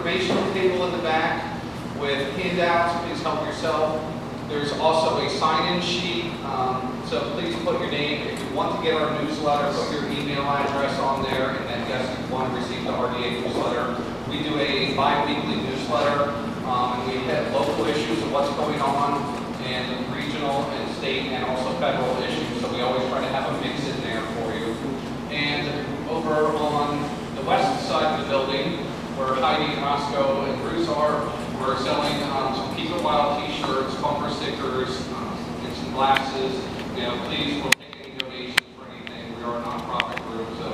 informational table in the back with handouts. Please help yourself. There's also a sign-in sheet, so please put your name. If you want to get our newsletter, put your email address on there, and then yes, if you want to receive the RDA newsletter. We do a bi-weekly newsletter, and we hit local issues of what's going on, and regional and state and also federal issues, so we always try to have a mix in there for you. And over on the west side of the building, where Heidi, Roscoe, and Bruce are, we're selling some Keep It Wild t-shirts, bumper stickers, and some glasses. You know, please, we'll take any donations for anything. We are a nonprofit group, so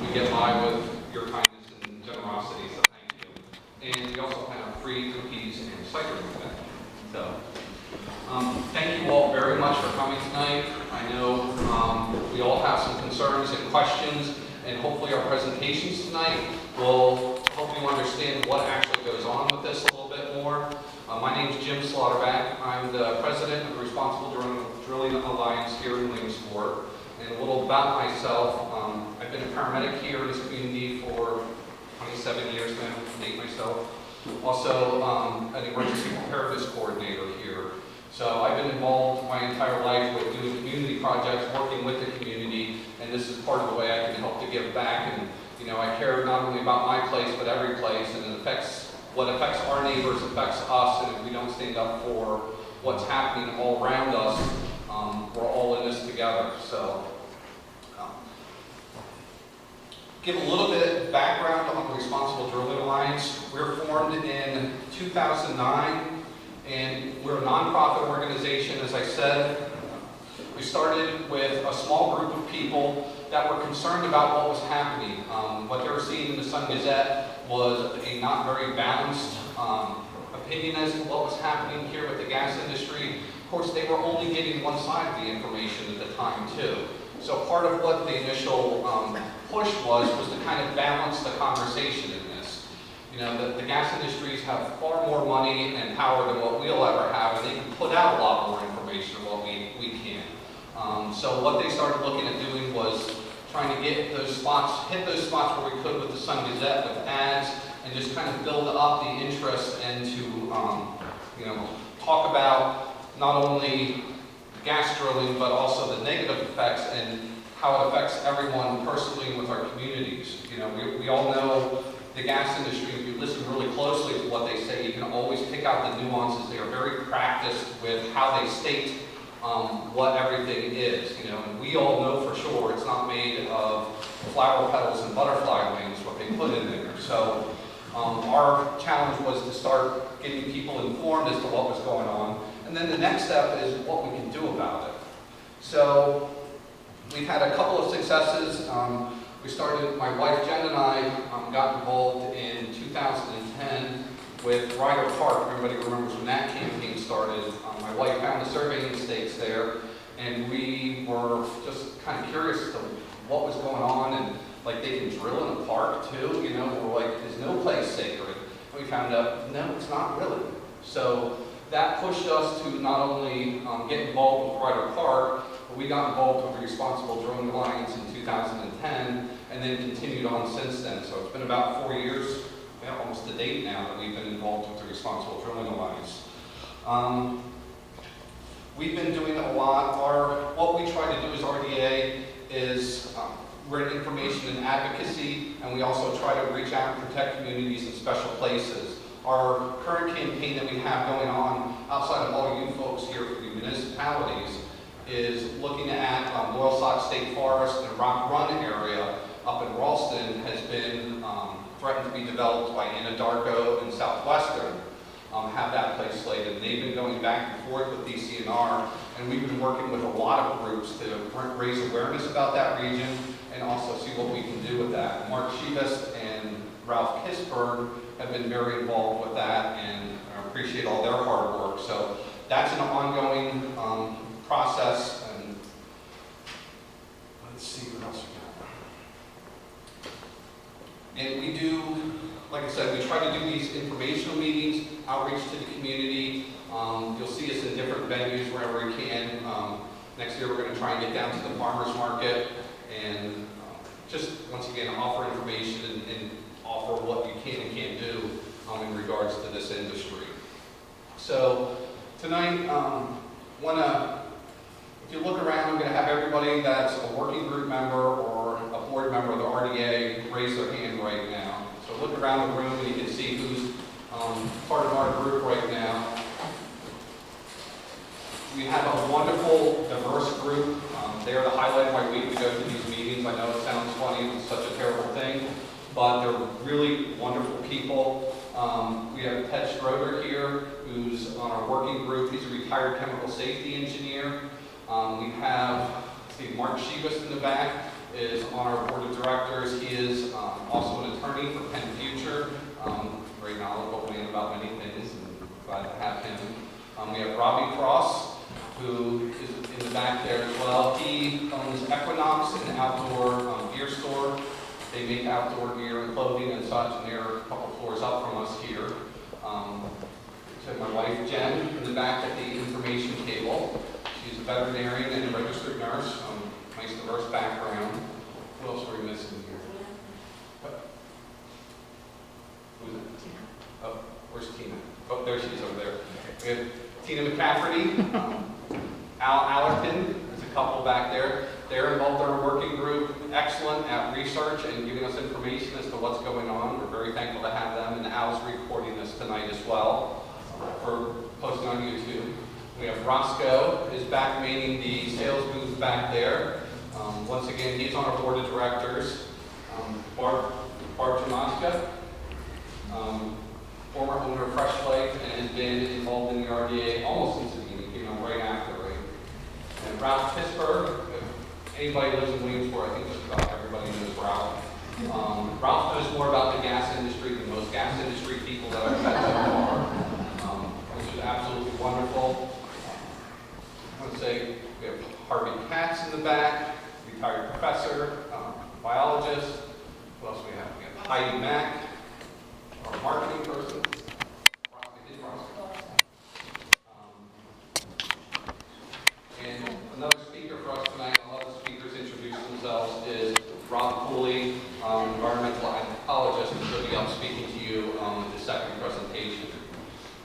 we get by with your kindness and generosity, so thank you. And we also have free cookies and cider with that. So, thank you all very much for coming tonight. I know we all have some concerns and questions, and hopefully our presentations tonight will help you understand what actually goes on with this a little bit more. My name is Jim Slaughterback. I'm the president of the Responsible Drilling Alliance here in Williamsport. And a little about myself, I've been a paramedic here in this community for 27 years now, to date myself. Also, an emergency preparedness coordinator here. So I've been involved my entire life with doing community projects, working with the community, and this is part of the way I can help to give back. And you know, I care not only about my place, but every place, and it affects what affects our neighbors, affects us, and if we don't stand up for what's happening all around us, we're all in this together. So, give a little bit of background on the Responsible Drilling Alliance. We're formed in 2009, and we're a nonprofit organization, as I said. We started with a small group of people that were concerned about what was happening. What they were seeing in the Sun Gazette was a not very balanced opinion as to what was happening here with the gas industry. Of course, they were only getting one side of the information at the time, too. So part of what the initial push was to kind of balance the conversation in this. You know, the gas industries have far more money and power than what we'll ever have, and they can put out a lot more information than what we can. So what they started looking at doing was trying to get those spots, hit those spots where we could with the Sun Gazette, with ads, and just kind of build up the interest and to, you know, talk about not only gas drilling, but also the negative effects and how it affects everyone personally with our communities. You know, we all know the gas industry. If you listen really closely to what they say, you can always pick out the nuances. They are very practiced with how they state what everything is, you know, and we all know for sure it's not made of flower petals and butterfly wings, what they put in there. So our challenge was to start getting people informed as to what was going on, and then the next step is what we can do about it. So we've had a couple of successes. We started, my wife Jen and I got involved in 2010 with Ryder Park. Everybody remembers when that campaign started. My wife found the surveying mistakes there, and we were just kind of curious as to what was going on, and like they can drill in a park too, you know, we're like, is no place sacred? And we found out, no, it's not really. So that pushed us to not only get involved with Ryder Park, but we got involved with the Responsible Drilling Alliance in 2010, and then continued on since then. So it's been about 4 years, well, almost to date now, that we've been involved with the Responsible Drilling Alliance. We've been doing a lot. What we try to do as RDA is we're in information and advocacy, and we also try to reach out and protect communities in special places. Our current campaign that we have going on outside of all you folks here for the municipalities is looking at Loyalsock State Forest and Rock Run area up in Ralston has been threatened to be developed by Anadarko and Southwestern. Have that place slated. And they've been going back and forth with DCNR, and we've been working with a lot of groups to raise awareness about that region and also see what we can do with that. Mark Shivest and Ralph Kisberg have been very involved with that, and I appreciate all their hard work. So that's an ongoing process, and let's see what else we got. And we do, like I said, we try to do these informational meetings, outreach to the community. You'll see us in different venues wherever we can. Next year we're going to try and get down to the farmers market and just, once again, offer information and offer what you can and can't do So tonight, if you look around, I'm going to have everybody that's a working group member or a board member of the RDA raise their hand right now. So look around the room and you can see who's part of our group right now. We have a wonderful, diverse group. They are the highlight of my week to go to these meetings. I know it sounds funny, it's such a terrible thing, but they're really wonderful people. We have Ted Schroeder here, who's on our working group. He's a retired chemical safety engineer. We have, Mark Shebus in the back is on our board of directors. He is also an attorney for Penn Future. Very knowledgeable man about many things, and glad to have him. We have Robbie Cross, who is in the back there as well. He owns Equinox, an outdoor gear store. They make outdoor gear and clothing and such, and they're a couple floors up from us here. So my wife Jen in the back at the information table. She's a veterinarian and a registered nurse. Nice diverse background. What else are we missing here? Who's it? Oh, where's Tina? Oh, there she is over there. We have Tina McCafferty, Al Allerton. There's a couple back there. They're involved in our working group, excellent at research and giving us information as to what's going on. We're very thankful to have them, and Al's recording this tonight as well for posting on YouTube. We have Roscoe is back manning the sales booth back there. Once again, he's on our board of directors. Barb Jamaska, former owner of Fresh Life, and has been involved in the RDA almost since the beginning, came on right after, right? And Ralph Pittsburgh, if anybody lives in Williamsport, I think just about everybody knows Ralph. Ralph knows more about the gas industry than most gas industry people that I've met so far, which is absolutely wonderful. I would say we have Harvey Katz in the back, retired professor, biologist. What else do we have? We have Heidi Mack, our marketing person. And another speaker for us tonight, a lot of the speakers introduce themselves, is Rob Cooley, environmental ecologist, and he'll be up speaking to you in the second presentation.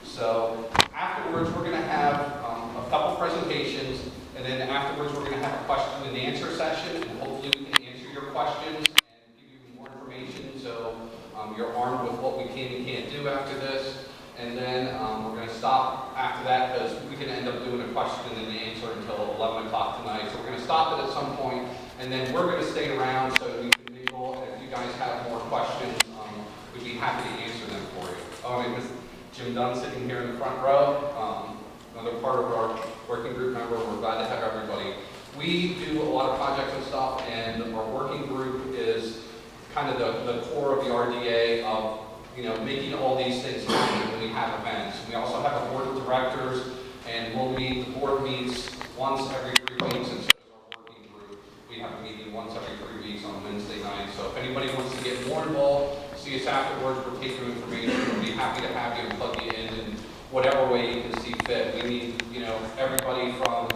So afterwards, we're going to have a couple presentations, and then afterwards, we're going to have a question and answer session, and hopefully we can answer your questions and give you more information so you're armed with what we can and can't do after this. And then we're going to stop after that because we can end up doing a question and an answer until 11 o'clock tonight. So we're going to stop it at some point, and then we're going to stay around so we can mingle. And if you guys have more questions, we'd be happy to answer them for you. Oh, and Jim Dunn sitting here in the front row, another part of our working group member. We're glad to have everybody. We do a lot of projects and stuff, and our working group is kind of the core of the RDA of making all these things happen when we have events. We also have a board of directors, and the board meets once every 3 weeks, and so does our working group. We have a meeting once every 3 weeks on Wednesday night. So if anybody wants to get more involved, see us afterwards, we're taking information. We'll be happy to have you and plug you in whatever way you can see fit. We need, everybody from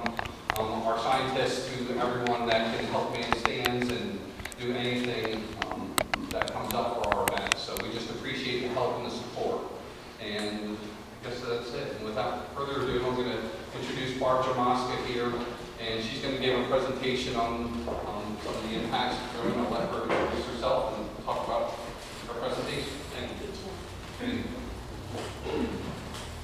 our scientists to everyone that can help man stands and do anything that comes up for our events. So we just appreciate the help and the support. And I guess that's it. And without further ado, I'm going to introduce Barb Jamaska here, and she's going to give a presentation on some of the impacts of drone. I'll let her introduce herself and talk about her presentation. Thank you.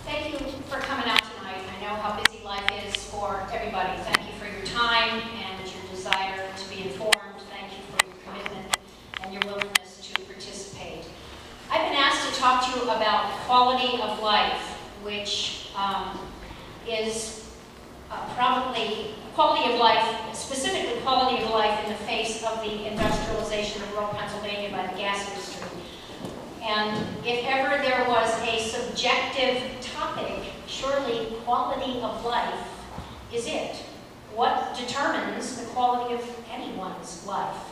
Thank you for coming out tonight. I know how busy life is for everybody. Thank you for your time and your desire to be informed. Thank you for your commitment and your willingness to participate. I've been asked to talk to you about quality of life, which is probably quality of life, specifically quality of life in the face of the industrialization of rural Pennsylvania by the gas industry. And if ever there was a subjective topic, surely quality of life is it. What determines the quality of anyone's life?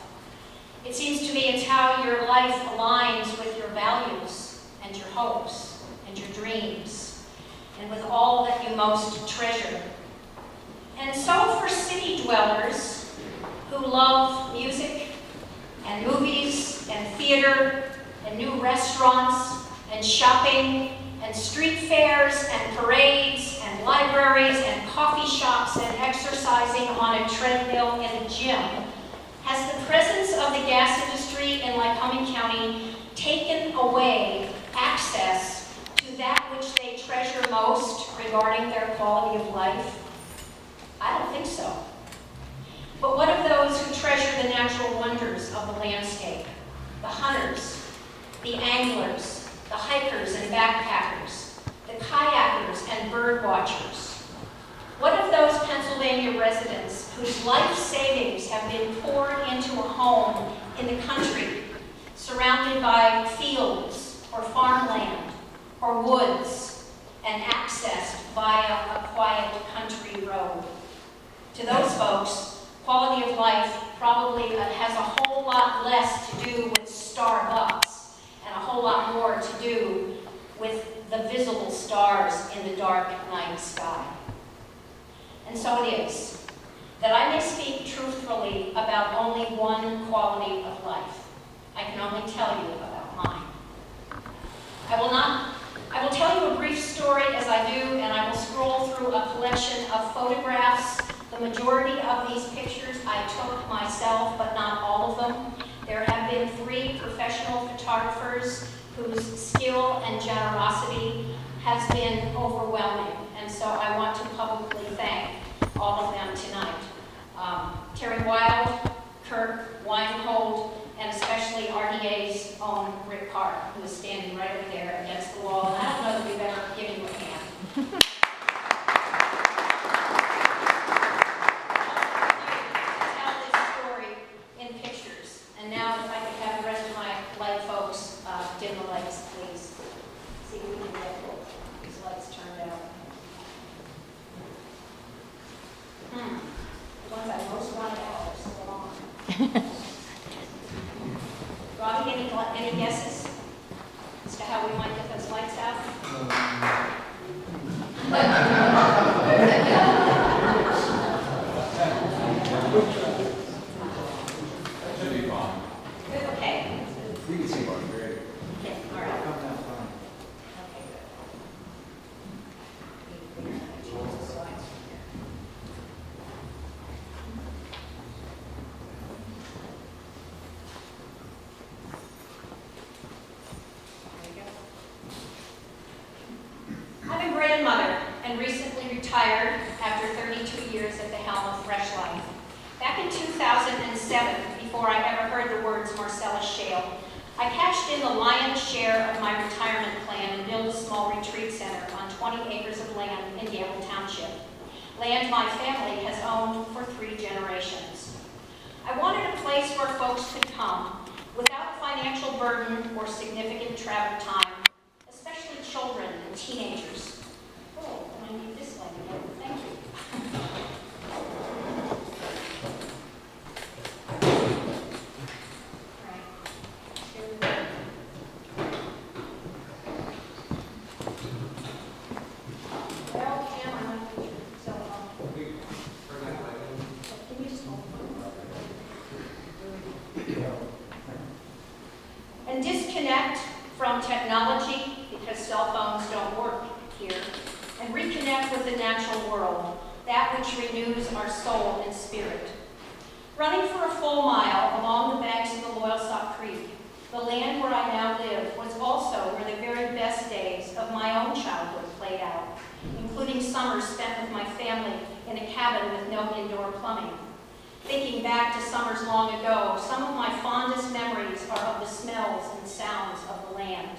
It seems to me it's how your life aligns with your values and your hopes and your dreams and with all that you most treasure. And so for city dwellers who love music and movies and theater and new restaurants and shopping and and street fairs and parades and libraries and coffee shops and exercising on a treadmill in a gym, has the presence of the gas industry in Lycoming County taken away access to that which they treasure most regarding their quality of life? I don't think so. But what of those who treasure the natural wonders of the landscape? The hunters, the anglers, the hikers and backpackers, the kayakers and bird watchers. What of those Pennsylvania residents whose life savings have been poured into a home in the country, surrounded by fields or farmland or woods and accessed via a quiet country road? To those folks, quality of life probably has a whole lot less to do with Starbucks and a whole lot more to do with the visible stars in the dark night sky. And so it is that I may speak truthfully about only one quality of life. I can only tell you about mine. I will tell you a brief story as I do, and I will scroll through a collection of photographs. The majority of these pictures I took myself, but not all of them. There have been 3 professional photographers whose skill and generosity has been overwhelming, and so I want to publicly thank all of them tonight. Terry Wild, Kirk Weinhold, and especially RDA's own Rick Carr, who is standing right over there against the wall, and I don't know that we've ever given you a hand. And now, if I could have the rest of my light folks dim the lights, please. See if we can get these lights turned out. The ones I most wanted out are still on. Robbie, any guesses as to how we might get those lights out? Okay. We can see one. Great. Okay, all right. Come down front. Okay, good. I'm a grandmother and recently retired after 32 years at the helm of Fresh Life. Back in 2007, before I ever heard the words Marcellus Shale, I cashed in the lion's share of my retirement plan and built a small retreat center on 20 acres of land in Yale Township, land my family has owned for 3 generations. I wanted a place where folks could come without financial burden or significant travel time, especially children and teenagers. Oh, and I need this light again. Thank you. And disconnect from technology, because cell phones don't work here, and reconnect with the natural world, that which renews our soul and spirit. Running for a full mile along the banks of the Loyalsock Creek, the land where I now live was also where the very best days of my own childhood played out, including summers spent with my family in a cabin with no indoor plumbing. Thinking back to summers long ago, some of my fondest memories are of the smells and sounds of the land.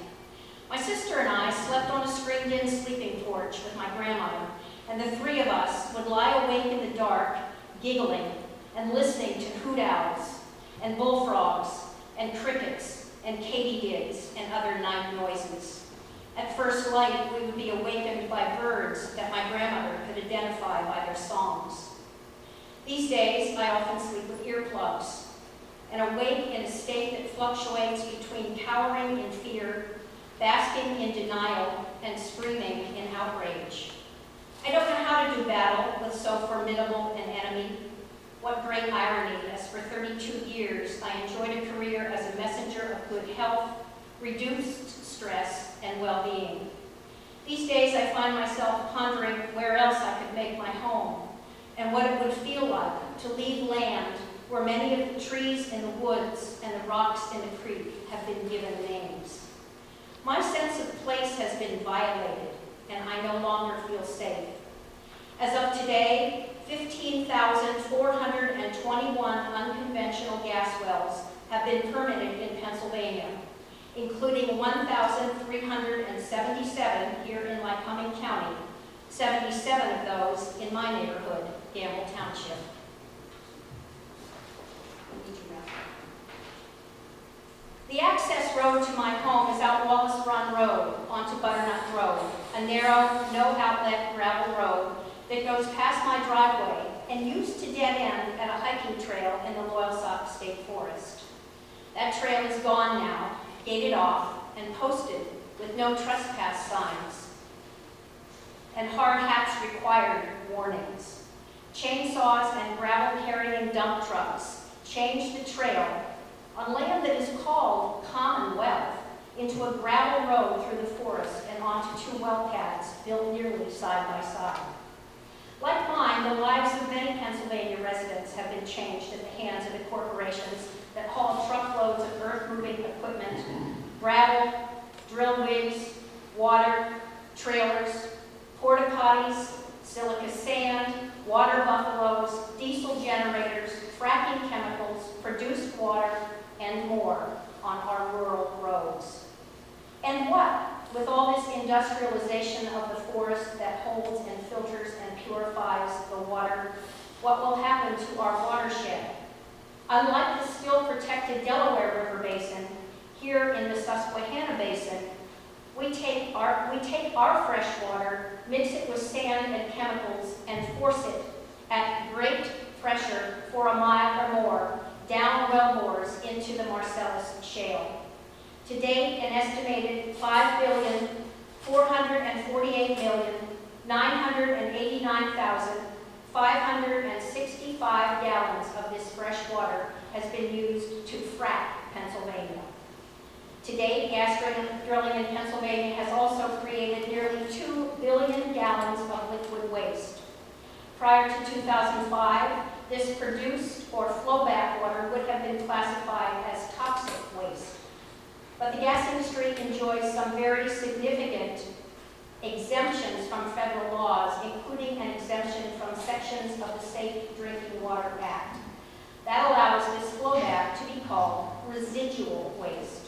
My sister and I slept on a screened-in sleeping porch with my grandmother, and the 3 of us would lie awake in the dark, giggling and listening to hoot owls and bullfrogs and crickets and katydids and other night noises. At first light, we would be awakened by birds that my grandmother could identify by their songs. These days, I often sleep with earplugs and awake in a state that fluctuates between cowering in fear, basking in denial, and screaming in outrage. I don't know how to do battle with so formidable an enemy. What great irony, as for 32 years, I enjoyed a career as a messenger of good health, reduced stress, and well-being. These days I find myself pondering where else I could make my home and what it would feel like to leave land where many of the trees in the woods and the rocks in the creek have been given names. My sense of place has been violated, and I no longer feel safe. As of today, 15,421 unconventional gas wells have been permitted in Pennsylvania, including 1,377 here in Lycoming County, 77 of those in my neighborhood, Gamble Township. The access road to my home is out Wallace Run Road onto Butternut Road, a narrow, no-outlet gravel road that goes past my driveway and used to dead end at a hiking trail in the Loyalsock State Forest. That trail is gone now, gated off, and posted with no trespass signs and hard hats required warnings. Chainsaws and gravel-carrying dump trucks changed the trail on land that is called Commonwealth into a gravel road through the forest and onto two well pads built nearly side by side. Like mine, the lives of many Pennsylvania residents have been changed at the hands of the corporations that haul truckloads of earth-moving equipment, gravel, drill rigs, water, trailers, porta potties, silica sand, water buffaloes, diesel generators, fracking chemicals, produced water, and more on our rural roads. And what, with all this industrialization of the forest that holds and filters and purifies the water, what will happen to our watershed? Unlike the still protected Delaware River Basin, here in the Susquehanna Basin, we take our fresh water, mix it with sand and chemicals, and force it at great pressure for a mile or more down wellbores into the Marcellus Shale. To date, an estimated 5,448,989,565 gallons of this fresh water has been used to frack Pennsylvania. To date, gas drilling in Pennsylvania has also created nearly 2 billion gallons of liquid waste. Prior to 2005, this produced or flowback water would have been classified as toxic waste. But the gas industry enjoys some very significant exemptions from federal laws, including an exemption from sections of the Safe Drinking Water Act. That allows this flowback to be called residual waste.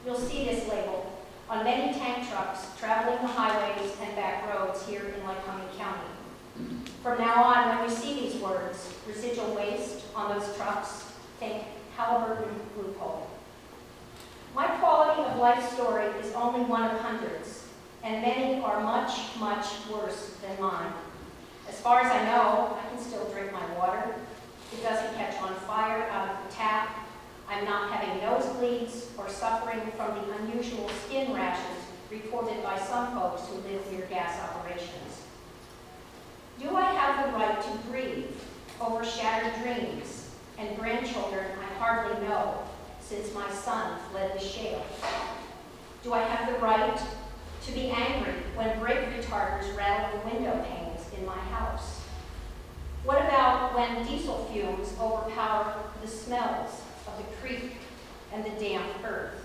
You'll see this label on many tank trucks traveling the highways and back roads here in Lycoming County. From now on, when you see these words, residual waste, on those trucks, think Halliburton loophole. My quality of life story is only one of hundreds, and many are much, much worse than mine. As far as I know, I can still drink my water. It doesn't catch on fire out of the tap. I'm not having nosebleeds or suffering from the unusual skin rashes reported by some folks who live near gas operations. Do I have the right to grieve over shattered dreams and grandchildren I hardly know since my son fled the shale? Do I have the right to be angry when brake retarders rattle the window panes in my house? What about when diesel fumes overpower the smells of the creek and the damp earth?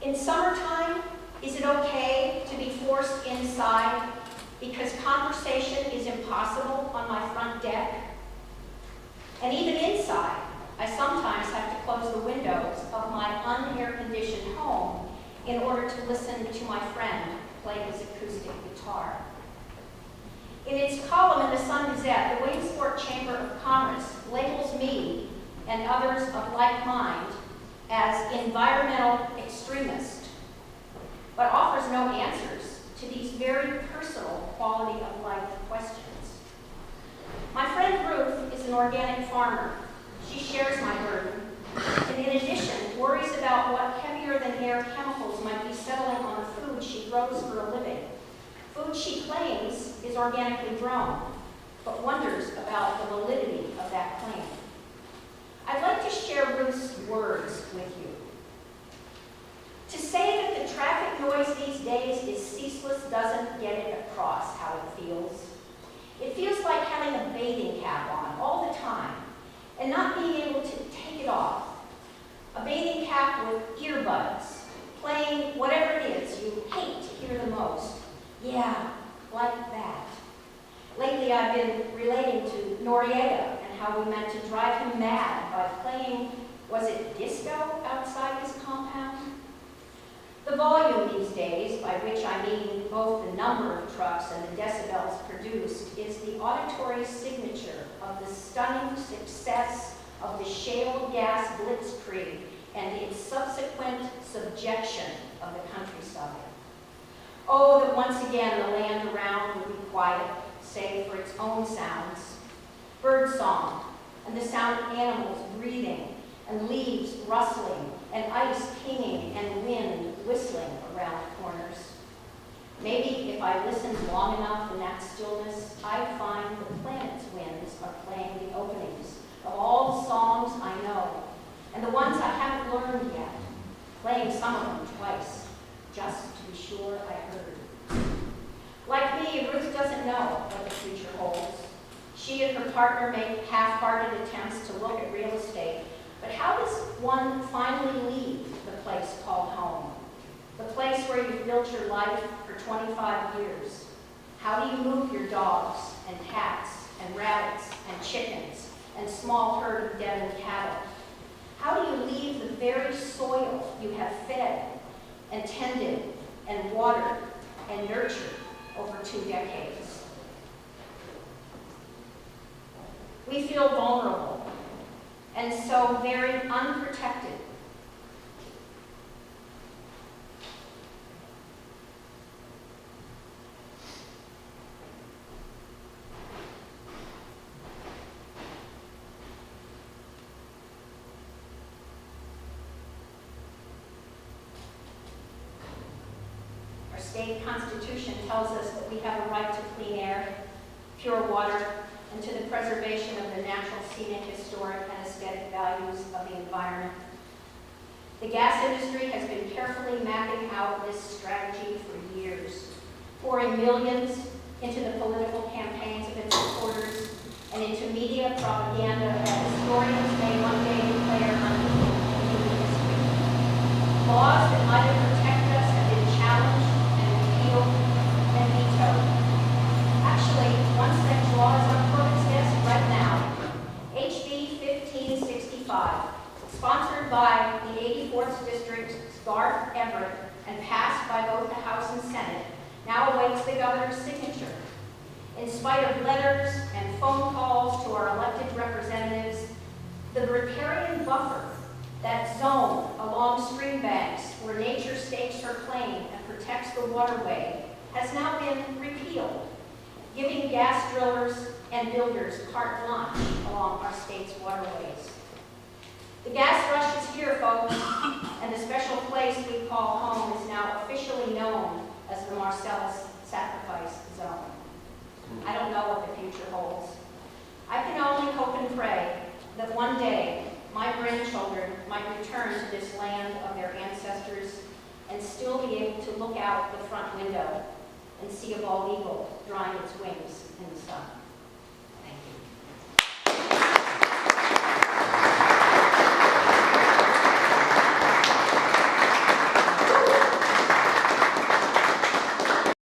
In summertime, is it okay to be forced inside because conversation is impossible on my front deck? And even inside, I sometimes have to close the windows of my un-air-conditioned home in order to listen to my friend play his acoustic guitar. In its column in the Sun Gazette, the Williamsport Chamber of Commerce labels me and others of like mind as environmental extremist, but offers no answers to these very personal quality of life questions. My friend Ruth is an organic farmer. She shares my burden, and in addition, worries about what heavier-than-air chemicals might be settling on the food she grows for a living. Food she claims is organically grown, but wonders about the validity of that claim. I'd like to share Ruth's words with you. To say that the traffic noise these days is bathing cap on all the time and not being able to take it off. A bathing cap with earbuds, playing whatever it is you hate to hear the most. Yeah, like that. Lately I've been relating to Noriega and how we meant to drive him mad by playing, was it disco outside his compound? The volume these days, by which I mean both the number of trucks and the decibels produced, is the auditory signature of the stunning success of the shale gas blitzkrieg and its subsequent subjection of the countryside. Oh, that once again the land around would be quiet, save for its own sounds. Bird song, and the sound of animals breathing, and leaves rustling, and ice pinging, and wind whistling around corners. Maybe if I listened long enough in that stillness, I'd find the planet's winds are playing the openings of all the songs I know, and the ones I haven't learned yet, playing some of them twice, just to be sure I heard. Like me, Ruth doesn't know what the future holds. She and her partner make half-hearted attempts to look at real estate, but how does one finally leave the place called home? The place where you've built your life for 25 years. How do you move your dogs and cats and rabbits and chickens and small herd of Devon cattle? How do you leave the very soil you have fed and tended and watered and nurtured over 2 decades? We feel vulnerable and so very unprotected. Our state constitution tells us that we have a right to clean air, pure water, and to the preservation of the natural, scenic, historic, and aesthetic values of the environment. The gas industry has been carefully mapping out this strategy for years, pouring millions into the political campaigns of its supporters and into media propaganda that historians may one day declare unequal in human history. Laws that might have protected us have been challenged and repealed and vetoed. Actually, one such law is on Corbin's desk right now, HB 1565, sponsored by the 84th District's Garth Everett and passed by both the House and Senate, now awaits the governor's signature. In spite of letters and phone calls to our elected representatives, the riparian buffer, that zone along stream banks where nature stakes her claim and protects the waterway, has now been repealed, giving gas drillers and builders carte blanche along our state's waterways. The gas rush is here, folks, and the special place we call home is now officially known as the Marcellus Sacrifice Zone. I don't know what the future holds. I can only hope and pray that one day my grandchildren might return to this land of their ancestors and still be able to look out the front window and see a bald eagle drying its wings in the sun. Thank you.